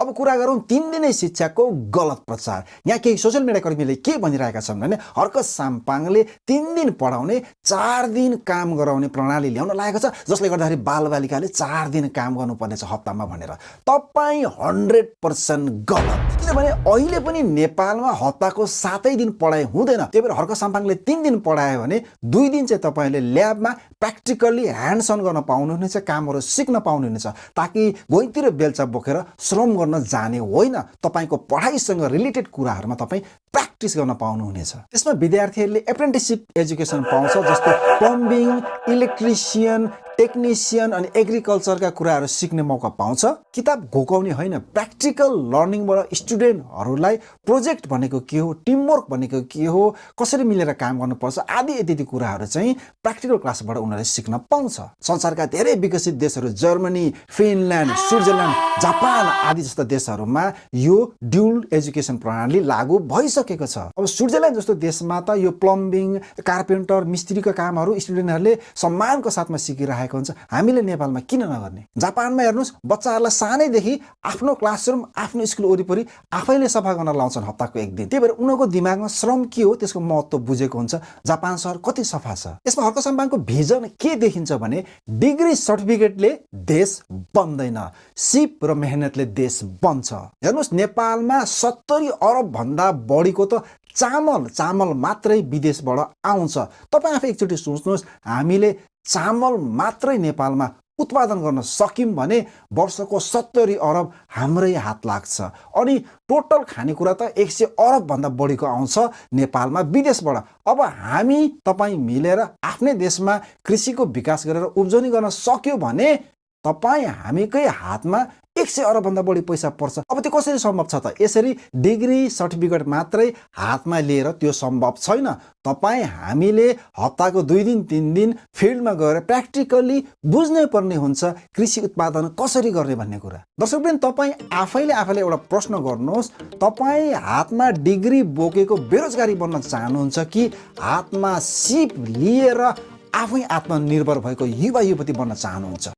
अब कुरा गरौँ 3 दिने शिक्षाको गलत प्रचार। यहाँ केही सोशल मिडिया कर्मीले के भनिरहेका छन् भने हर्क साम्पाङले 3 दिन पढाउने 4 दिन काम गराउने प्रणाली ल्याउन लागेको छ, जसले गर्दाखेरि बालबालिकाले 4 दिन काम गर्नुपर्नेछ हप्तामा भनेर। तपाईँ 100% गलत। किनभने अहिले पनि नेपालमा हप्ताको 7 दिन पढाइ हुँदैन। त्यही भएर हर्क साम्पाङले 3 दिन पढायो भने 2 दिन चाहिँ तपाईँले ल्याबमा प्र्याक्टिकल्ली ह्यान्ड्स अन गर्न पाउनुहुनेछ, कामहरू सिक्न पाउनुहुनेछ, ताकि भुइँतिर बेल्चा बोकेर श्रम गर्न जाने होइन, तपाईँको पढाइसँग रिलेटेड कुराहरूमा तपाईँ प्र्याक्टिस गर्न पाउनुहुनेछ। त्यसमा विद्यार्थीहरूले एप्रेन्टिससिप एजुकेसन पाउँछ, जस्तो प्लम्बिङ, इलेक्ट्रिसियन, टेक्निसियन अनि एग्रिकल्चरका कुराहरू सिक्ने मौका पाउँछ। किताब घोकाउने होइन, प्र्याक्टिकल लर्निङबाट स्टुडेन्टहरूलाई प्रोजेक्ट भनेको के हो, टिमवर्क भनेको के हो, कसरी मिलेर काम गर्नुपर्छ आदि इत्यादि कुराहरू चाहिँ प्र्याक्टिकल क्लासबाट उनीहरूले सिक्न पाउँछ। संसारका धेरै विकसित देशहरू जर्मनी, फिनल्यान्ड, स्विट्जरल्यान्ड, जापान आदि जस्ता देशहरूमा यो ड्युल एजुकेसन प्रणाली लागू भइसकेको छ। अब स्विट्जरल्यान्ड जस्तो देशमा त यो प्लम्बिङ, कार्पेन्टर, मिस्त्रीका कामहरू स्टुडेन्टहरूले सम्मानको साथमा सिकिरहेको हुन्छ। हामीले नेपालमा किन नगर्ने? जापानमा हेर्नुहोस्, बच्चाहरूलाई सानैदेखि आफ्नो क्लासरुम, आफ्नो स्कुल वरिपरि आफैले सफा गर्न लाउँछन् हप्ताको 1 दिन। त्यही भएर उनीहरूको दिमागमा श्रम के हो त्यसको महत्त्व बुझेको हुन्छ। जापान सहर कति सफा छ। यसमा हर्क साम्पाङको भिजन के देखिन्छ भने डिग्री सर्टिफिकेटले देश बन्दैन, सिप र मेहनतले देश बन्छ। हेर्नुहोस्, नेपालमा 70 अरब भन्दा बढीको त चामल मात्रै विदेशबाट आउँछ। तपाईँ आफै एकचोटि सोच्नुहोस्, हामीले चामल मात्रै नेपालमा उत्पादन गर्न सक्यौँ भने वर्षको 70 अरब हाम्रै हात लाग्छ। अनि टोटल खानेकुरा त 100 अरब भन्दा बढीको आउँछ नेपालमा विदेशबाट। अब हामी तपाईँ मिलेर आफ्नै देशमा कृषिको विकास गरेर उब्जनी गर्न सक्यो भने तपाईँ हामीकै हातमा 100 अरब भन्दा बढी पैसा पर्छ। अब त्यो कसरी सम्भव छ त? यसरी डिग्री सर्टिफिकेट मात्रै हातमा लिएर त्यो सम्भव छैन। तपाईँ हामीले हप्ताको 2 दिन 3 दिन फिल्डमा गएर प्र्याक्टिकल्ली बुझ्नै पर्ने हुन्छ कृषि उत्पादन कसरी गर्ने भन्ने कुरा। दर्शकवृन्द, तपाईँ आफैले एउटा प्रश्न गर्नुहोस्, तपाईँ हातमा डिग्री बोकेको बेरोजगारी बन्न चाहनुहुन्छ कि हातमा सिप लिएर आफै आत्मनिर्भर भएको युवा युवती बन्न चाहनुहुन्छ?